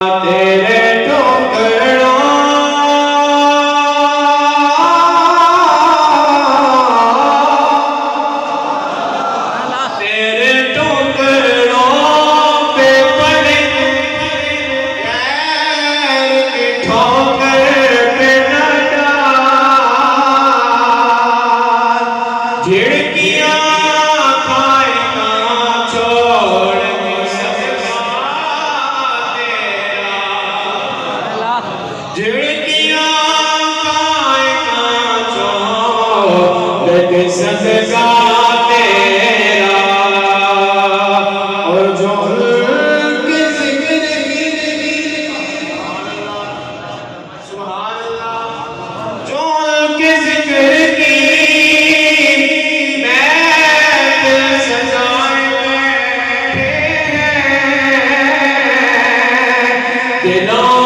तेरे टुकड़ों तेरे टुकड़ों पे पड़े गैर की ठोकर पे न डाल झिड़कियां खाएगा छोड़ झिड़कियां खाएगा छोड़ सदका तेरा और जो उनके जिक्र की सुभान अल्लाह जो उनके जिक्र की महफिल सजाए बैठे हैं दिलों